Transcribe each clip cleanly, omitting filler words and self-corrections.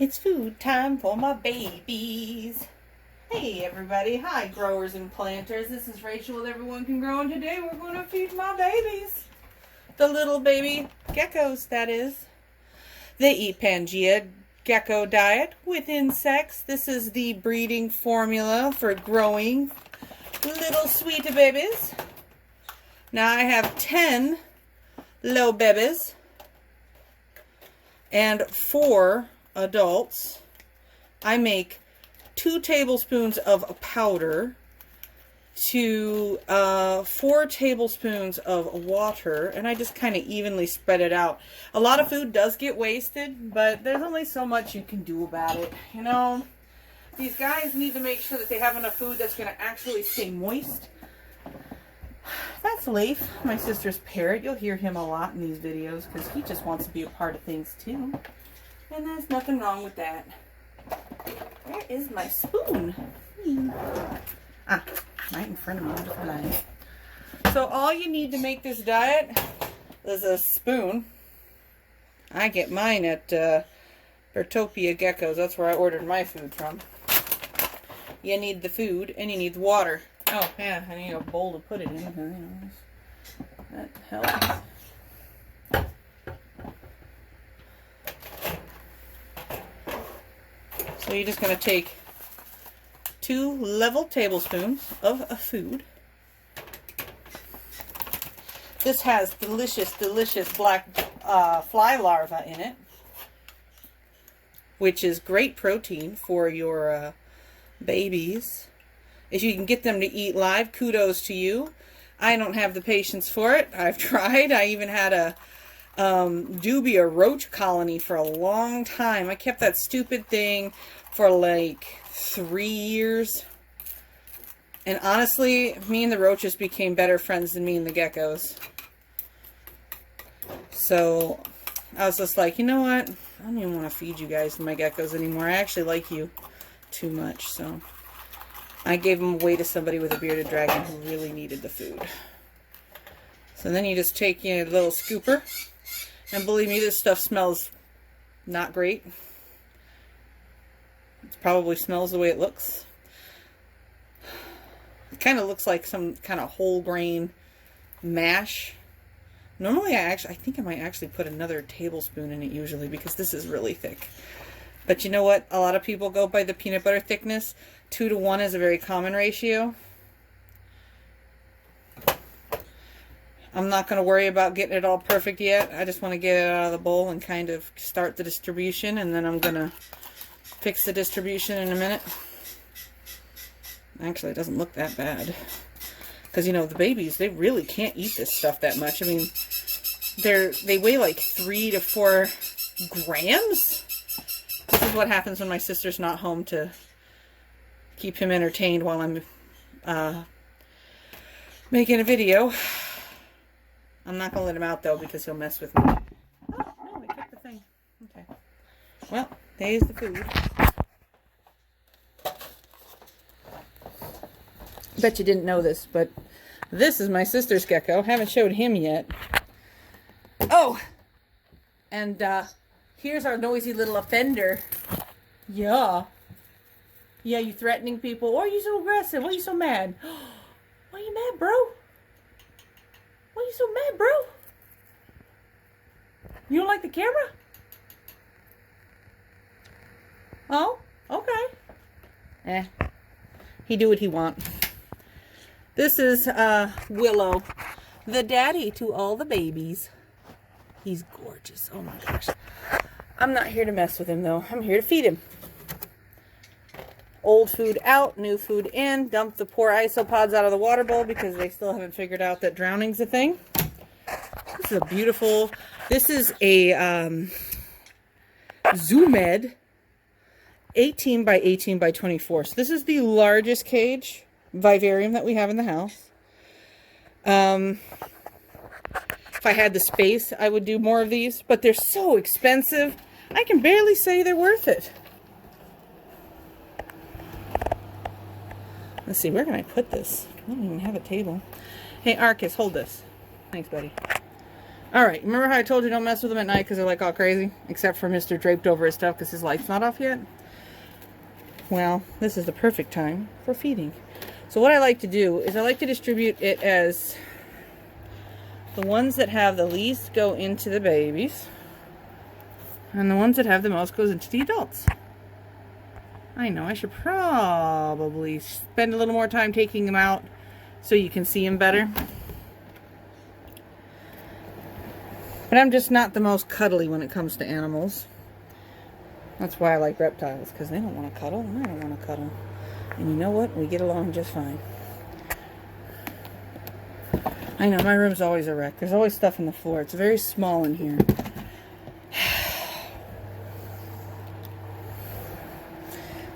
It's food time for my babies. Hey everybody, hi growers and planters. This is Rachel with Everyone Can Grow, and today we're going to feed my babies. The little baby geckos, that is. They eat Pangea gecko diet with insects. This is the breeding formula for growing little sweet babies. Now I have 10 little babies and 4 adults. I make 2 tablespoons of powder to 4 tablespoons of water, and I just kind of evenly spread it out. A lot of food does get wasted, but there's only so much you can do about it. You know, these guys need to make sure that they have enough food that's going to actually stay moist. That's Leif, my sister's parrot. You'll hear him a lot in these videos because he just wants to be a part of things too. And there's nothing wrong with that. Where is my spoon? Ah, right in front of me. Just lying. So all you need to make this diet is a spoon. I get mine at Bertopia Geckos. That's where I ordered my food from. You need the food and you need the water. Oh yeah, I need a bowl to put it in. That helps. So you're just going to take 2 level tablespoons of food. This has delicious, delicious black fly larvae in it, which is great protein for your babies. If you can get them to eat live, kudos to you. I don't have the patience for it. I've tried. I even had a dubia roach colony for a long time. I kept that stupid thing for like 3 years. And honestly, me and the roaches became better friends than me and the geckos. So I was just like, you know what? I don't even want to feed you guys my geckos anymore. I actually like you too much. So I gave them away to somebody with a bearded dragon who really needed the food. So then you just take a little scooper. And believe me, this stuff smells not great. It probably smells the way it looks. It kind of looks like some kind of whole grain mash. Normally I think I might actually put another tablespoon in it usually because this is really thick. But you know what? A lot of people go by the peanut butter thickness. 2 to 1 is a very common ratio. I'm not going to worry about getting it all perfect yet. I just want to get it out of the bowl and kind of start the distribution, and then I'm going to fix the distribution in a minute. Actually, it doesn't look that bad. Because, you know, the babies, they really can't eat this stuff that much. I mean, they weigh like 3 to 4 grams. This is what happens when my sister's not home to keep him entertained while I'm making a video. I'm not going to let him out, though, because he'll mess with me. Oh, no, they took the thing. Okay. Well, there's the food. Bet you didn't know this, but this is my sister's gecko. Haven't showed him yet. Oh! And, here's our noisy little offender. Yeah. Yeah, you threatening people? Why are you so aggressive? Why are you so mad? Why are you mad, bro? Why are you so mad, bro? You don't like the camera? Oh, okay. He do what he want. This is Willow, the daddy to all the babies. He's gorgeous. Oh my gosh. I'm not here to mess with him though. I'm here to feed him. Old food out, new food in. Dump the poor isopods out of the water bowl because they still haven't figured out that drowning's a thing. This is a beautiful, this is a Zoomed 18 by 18 by 24. So this is the largest cage vivarium that we have in the house. If I had the space, I would do more of these, but they're so expensive. I can barely say they're worth it. Let's see, where can I put this? I don't even have a table. Hey, Arcus, hold this. Thanks, buddy. Alright, remember how I told you don't mess with them at night because they're like all crazy? Except for Mr. draped over his stuff because his light's not off yet? Well, this is the perfect time for feeding. So what I like to do is I like to distribute it as the ones that have the least go into the babies, and the ones that have the most goes into the adults. I know, I should probably spend a little more time taking them out so you can see them better. But I'm just not the most cuddly when it comes to animals. That's why I like reptiles, because they don't want to cuddle, and I don't want to cuddle. And you know what? We get along just fine. I know, my room's always a wreck. There's always stuff on the floor. It's very small in here.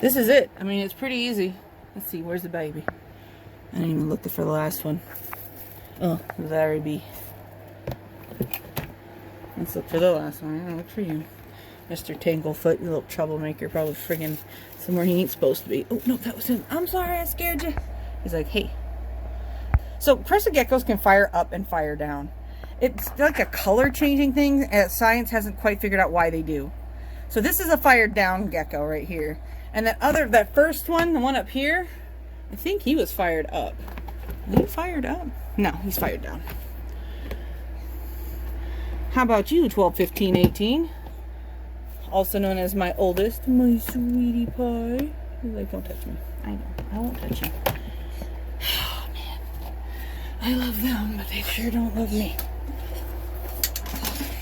This is it. I mean, it's pretty easy. Let's see, where's the baby? I didn't even look for the last one. Oh, there be. Let's look for the last one. I'm gonna look for you. Mr. Tanglefoot, you little troublemaker, probably friggin' somewhere he ain't supposed to be. Oh, no, that was him. I'm sorry, I scared you. He's like, hey. So, crested geckos can fire up and fire down. It's like a color changing thing, and science hasn't quite figured out why they do. So, this is a fired down gecko right here. And that first one, the one up here, I think he was fired up. Is he fired up? No, he's fired down. How about you, 12, 15, 18? Also known as my oldest, my sweetie pie. He's like, don't touch me. I know, I won't touch you. Oh, man. I love them, but they sure don't love me.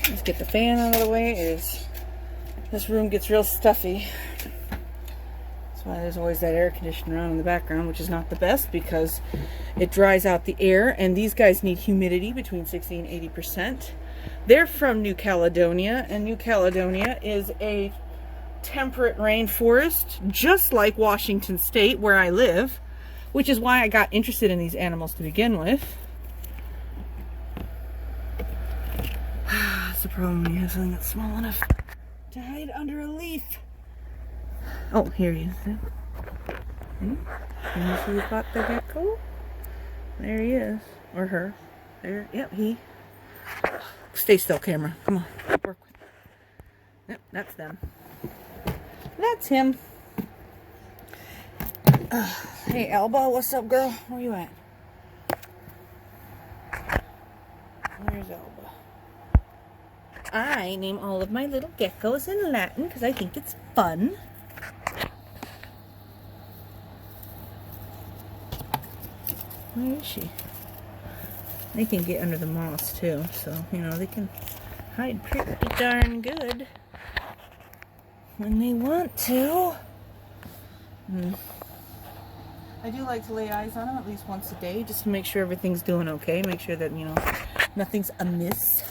Let's get the fan out of the way. This room gets real stuffy. That's why there's always that air conditioner on in the background, which is not the best because it dries out the air, and these guys need humidity between 60 and 80%. They're from New Caledonia, and New Caledonia is a temperate rainforest, just like Washington State, where I live, which is why I got interested in these animals to begin with. That's the problem when you have something that's small enough to hide under a leaf. Oh, here he is. Can you see the gecko? There he is. Or her. There. Yep, he. Stay still, camera. Come on. Work with. Yep, that's them. That's him. Hey, Alba, what's up, girl? Where you at? Where's Alba? I name all of my little geckos in Latin because I think it's fun. Where is she? They can get under the moss too, so, you know, they can hide pretty darn good when they want to. I do like to lay eyes on them at least once a day just to make sure everything's doing okay, make sure that, you know, nothing's amiss.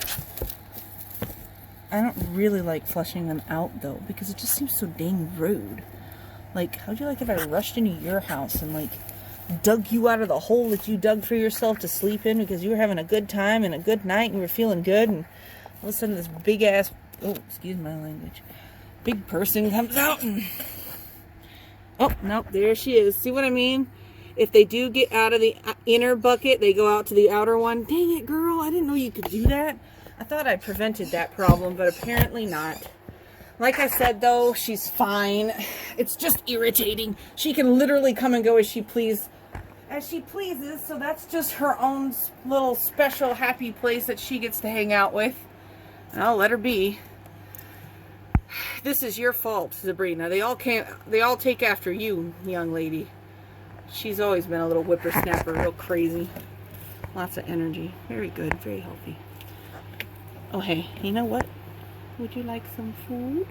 I don't really like flushing them out though, because it just seems so dang rude. Like, how'd you like if I rushed into your house and like dug you out of the hole that you dug for yourself to sleep in because you were having a good time and a good night and you were feeling good, and all of a sudden this big ass, oh, excuse my language, big person comes out and, oh, nope, there she is. See what I mean? If they do get out of the inner bucket, they go out to the outer one. Dang it, girl, I didn't know you could do that. I thought I prevented that problem, but apparently not. Like I said, though, she's fine. It's just irritating. She can literally come and go as she pleases, so that's just her own little special happy place that she gets to hang out with. And I'll let her be. This is your fault, Sabrina. They all take after you, young lady. She's always been a little whippersnapper, real crazy. Lots of energy. Very good, very healthy. Oh, hey, you know what? Would you like some food?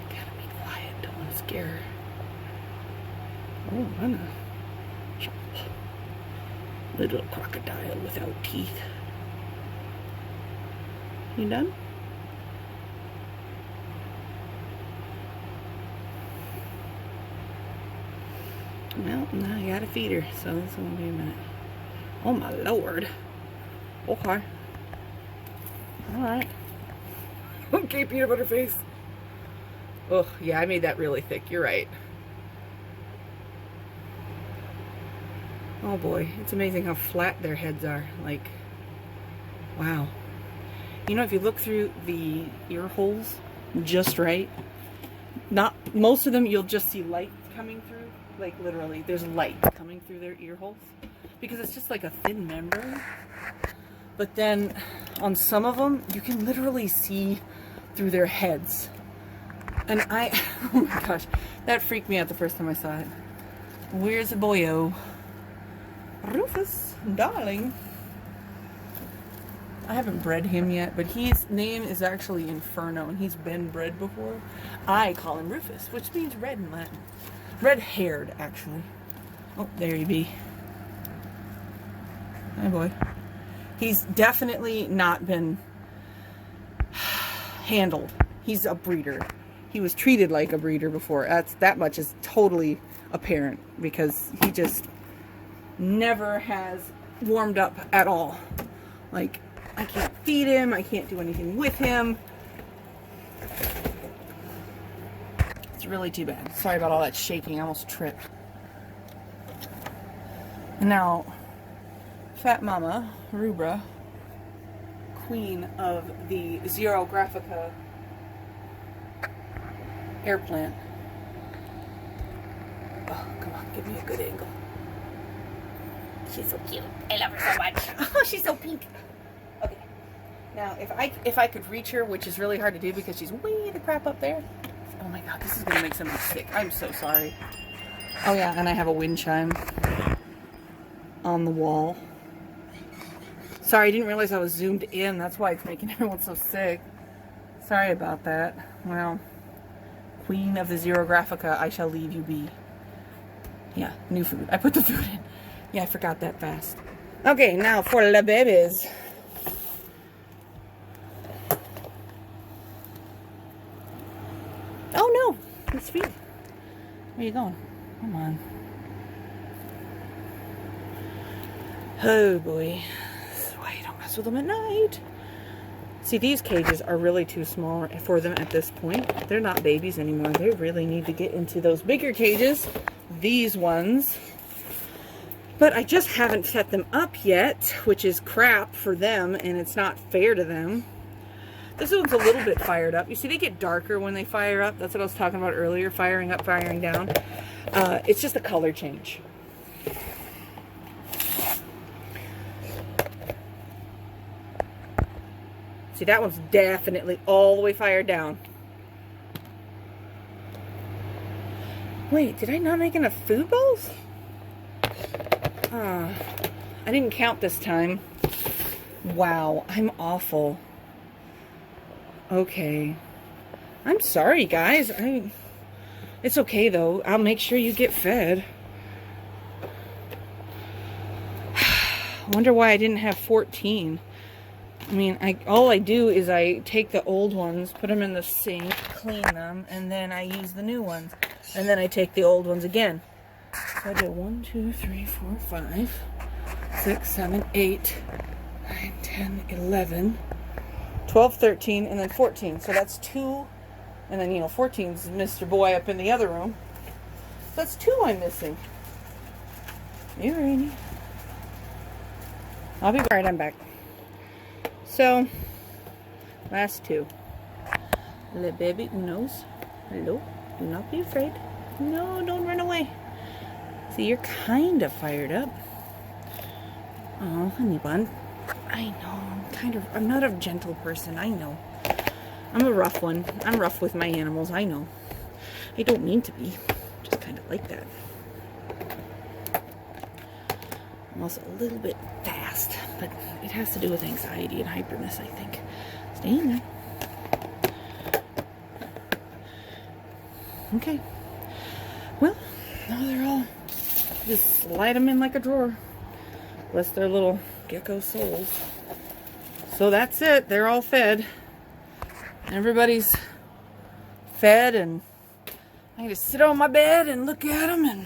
Gotta be quiet, don't want to scare her. Oh, Anna. Little crocodile without teeth. You done? Well, now I gotta feed her, so this won't be a minute. Oh my lord. Okay. Alright. Okay, peanut butter face. Oh, yeah, I made that really thick. You're right. Oh boy, it's amazing how flat their heads are. Like, wow. You know, if you look through the ear holes just right, not most of them, you'll just see light coming through. Like literally, there's light coming through their ear holes because it's just like a thin membrane. But then on some of them, you can literally see through their heads. And oh my gosh, that freaked me out the first time I saw it. Where's the boyo? Rufus, darling. I haven't bred him yet, but his name is actually Inferno, and he's been bred before. I call him Rufus, which means red in Latin. Red-haired, actually. Oh, there you be. Hi, boy. He's definitely not been handled. He's a breeder. He was treated like a breeder before. That much is totally apparent because he just never has warmed up at all. Like, I can't feed him. I can't do anything with him. It's really too bad. Sorry about all that shaking. I almost tripped. And now, Fat Mama, Rubra, queen of the Xerographica air plant. Oh, come on, give me a good angle. She's so cute. I love her so much. Oh, she's so pink. Okay. Now, if I could reach her, which is really hard to do because she's way the crap up there. Oh my god, this is gonna make somebody sick. I'm so sorry. Oh yeah, and I have a wind chime on the wall. Sorry, I didn't realize I was zoomed in. That's why it's making everyone so sick. Sorry about that. Well, queen of the Xerographica, I shall leave you be. Yeah, new food. I put the food in. Yeah, I forgot that fast. Okay, now for the babies. Oh no, it's feet. Where you going? Come on. Oh boy. This is why you don't mess with them at night. See, these cages are really too small for them at this point. They're not babies anymore. They really need to get into those bigger cages. These ones. But I just haven't set them up yet, which is crap for them, and it's not fair to them. This one's a little bit fired up. You see, they get darker when they fire up. That's what I was talking about earlier, firing up, firing down. It's just a color change. See, that one's definitely all the way fired down. Wait, did I not make enough food bowls? I didn't count this time. Wow, I'm awful. Okay. I'm sorry, guys. It's okay, though. I'll make sure you get fed. I wonder why I didn't have 14. I mean, all I do is I take the old ones, put them in the sink, clean them, and then I use the new ones. And then I take the old ones again. So I do 1, 2, 3, 4, 5, 6, 7, 8, 9, 10, 11, 12, 13, and then 14. So that's 2. And then, you know, 14's Mr. Boy up in the other room. So that's 2 I'm missing. You ready? I'll be right. I'm back. So, last 2. Le baby Unos. Hello. Do not be afraid. No, don't run away. See, you're kind of fired up. Oh, honey bun. I know. I'm not a gentle person. I know. I'm a rough one. I'm rough with my animals. I know. I don't mean to be. Just kind of like that. I'm also a little bit fast, but it has to do with anxiety and hyperness, I think. Stay in there. Okay. Well, now they're all... Just slide them in like a drawer. Bless their little gecko souls. So that's it. They're all fed. Everybody's fed, and I just sit on my bed and look at them and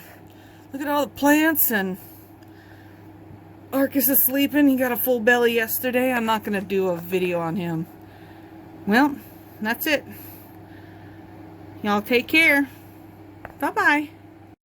look at all the plants. And Arcus is sleeping. He got a full belly yesterday. I'm not going to do a video on him. Well, that's it. Y'all take care. Bye-bye.